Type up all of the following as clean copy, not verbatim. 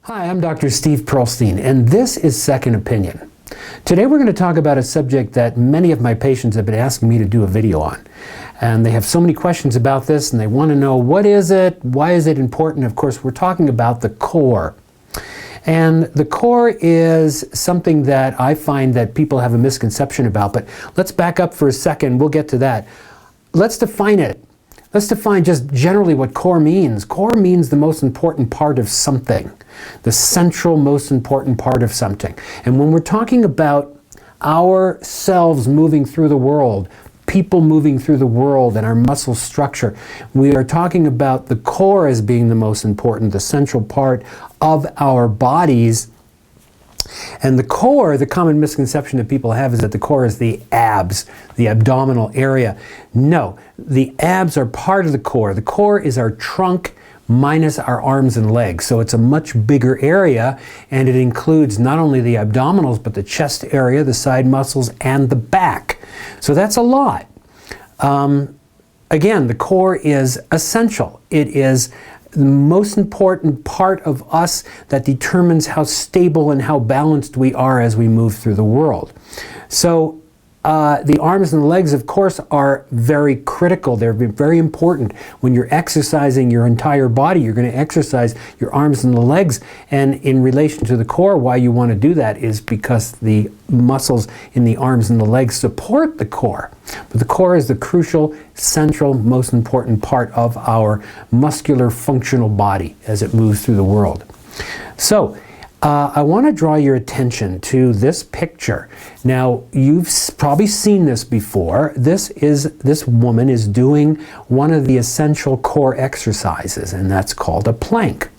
Hi, I'm Dr. Steve Pearlstein, and this is Second Opinion. Today we're going to talk about a subject that many of my patients have been asking me to do a video on. And they have so many questions about this, and they want to know, what is it? Why is it important? Of course, we're talking about the core. And the core is something that I find that people have a misconception about, but let's back up for a second. We'll get to that. Let's define it. Let's define just generally what core means. Core means the most important part of something, the central most important part of something. And when we're talking about ourselves moving through the world, people moving through the world and our muscle structure, we are talking about the core as being the most important, the central part of our bodies. And the core, the common misconception that people have is that the core is the abs, the abdominal area. No, the abs are part of the core. The core is our trunk minus our arms and legs. So it's a much bigger area, and it includes not only the abdominals, but the chest area, the side muscles, and the back. So that's a lot. Again, the core is essential. It is the most important part of us that determines how stable and how balanced we are as we move through the world. So the arms and the legs, of course, are very critical. They're very important. When you're exercising your entire body, you're going to exercise your arms and the legs. And in relation to the core, why you want to do that is because the muscles in the arms and the legs support the core. But the core is the crucial, central, most important part of our muscular functional body as it moves through the world. So, I want to draw your attention to this picture. Now, you've probably seen this before. This woman is doing one of the essential core exercises, and that's called a plank.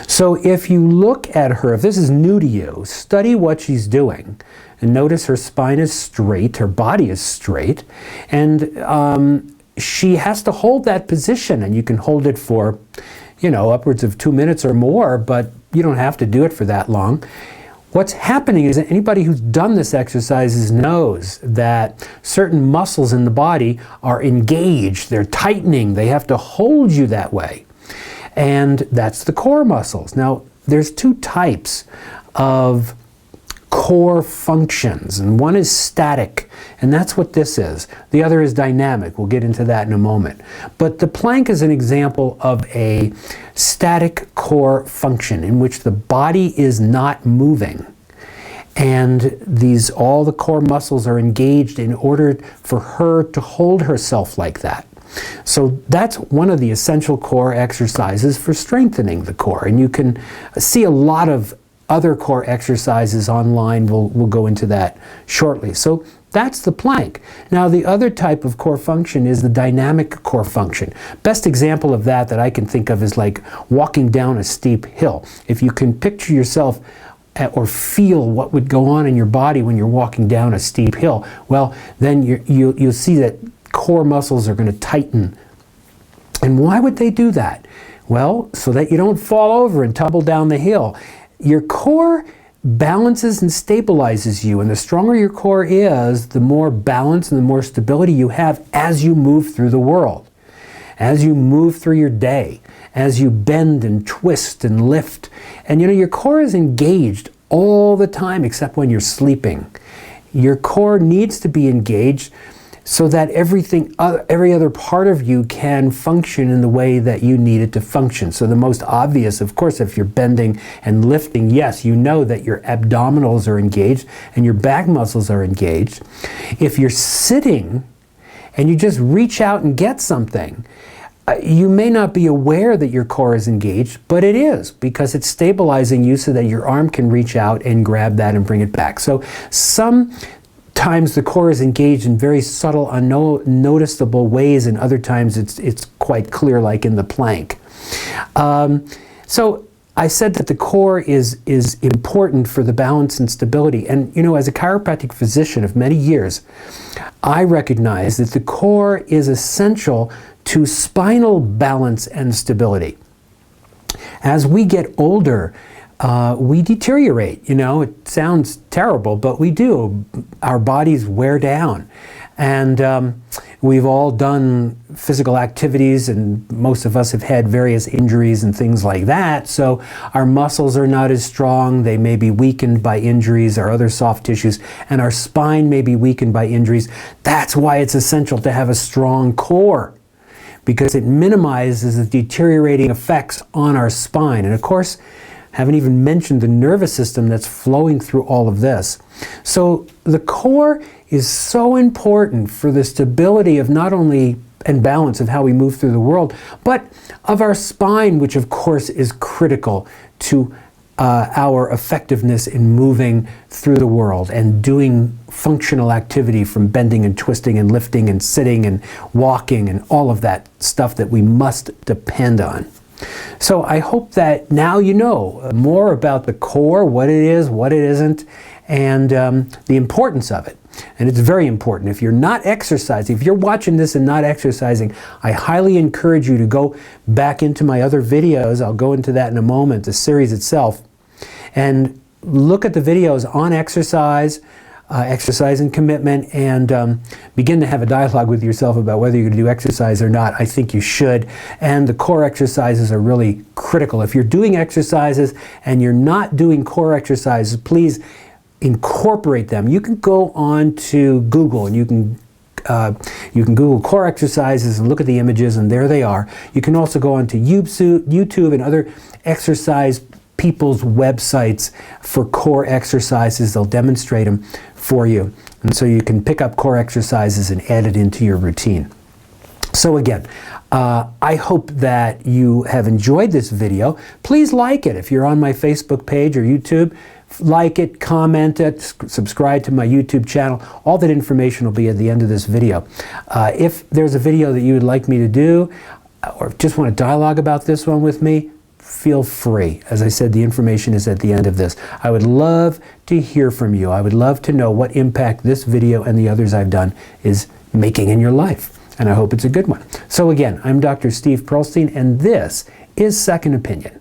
So if you look at her, if this is new to you, study what she's doing. And notice her spine is straight, her body is straight, and she has to hold that position, and you can hold it for, upwards of 2 minutes or more, but you don't have to do it for that long. What's happening is that anybody who's done this exercise knows that certain muscles in the body are engaged, they're tightening, they have to hold you that way. And that's the core muscles. Now, there's two types of core functions, and one is static, and that's what this is. The other is dynamic. We'll get into that in a moment. But the plank is an example of a static core function in which the body is not moving, and all the core muscles are engaged in order for her to hold herself like that. So that's one of the essential core exercises for strengthening the core, and you can see a lot of other core exercises online. We'll go into that shortly. So that's the plank. Now, the other type of core function is the dynamic core function. Best example of that I can think of is like walking down a steep hill. If you can picture yourself or feel what would go on in your body when you're walking down a steep hill, well, then you'll see that core muscles are going to tighten. And why would they do that? Well, so that you don't fall over and tumble down the hill. Your core balances and stabilizes you, and the stronger your core is, the more balance and the more stability you have as you move through the world, as you move through your day, as you bend and twist and lift. And your core is engaged all the time except when you're sleeping. Your core needs to be engaged so that every other part of you can function in the way that you need it to function. So the most obvious, of course, if you're bending and lifting, yes, you know that your abdominals are engaged and your back muscles are engaged. If you're sitting and you just reach out and get something, you may not be aware that your core is engaged, but it is, because it's stabilizing you so that your arm can reach out and grab that and bring it back. So sometimes the core is engaged in very subtle, unnoticeable ways, and other times it's quite clear, like in the plank. So I said that the core is important for the balance and stability. And as a chiropractic physician of many years, I recognize that the core is essential to spinal balance and stability. As we get older, we deteriorate. It sounds terrible, but we do. Our bodies wear down. And we've all done physical activities, and most of us have had various injuries and things like that. So our muscles are not as strong. They may be weakened by injuries or other soft tissues, and our spine may be weakened by injuries. That's why it's essential to have a strong core, because it minimizes the deteriorating effects on our spine. And of course, haven't even mentioned the nervous system that's flowing through all of this. So the core is so important for the stability of not only and balance of how we move through the world, but of our spine, which of course is critical to our effectiveness in moving through the world and doing functional activity, from bending and twisting and lifting and sitting and walking and all of that stuff that we must depend on. So I hope that now you know more about the core, what it is, what it isn't, and the importance of it. And it's very important. If you're not exercising, if you're watching this and not exercising, I highly encourage you to go back into my other videos. I'll go into that in a moment, the series itself, and look at the videos on exercise, exercise and commitment, and begin to have a dialogue with yourself about whether you're going to do exercise or not. I think you should. And the core exercises are really critical. If you're doing exercises and you're not doing core exercises, please incorporate them. You can go on to Google and you can Google core exercises and look at the images, and there they are. You can also go on to YouTube and other exercise people's websites for core exercises. They'll demonstrate them for you. And so you can pick up core exercises and add it into your routine. So again, I hope that you have enjoyed this video. Please like it. If you're on my Facebook page or YouTube, like it, comment it, subscribe to my YouTube channel. All that information will be at the end of this video. If there's a video that you would like me to do, or just want to dialogue about this one with me, feel free. As I said, the information is at the end of this. I would love to hear from you. I would love to know what impact this video and the others I've done is making in your life. And I hope it's a good one. So again, I'm Dr. Steve Pearlstein, and this is Second Opinion.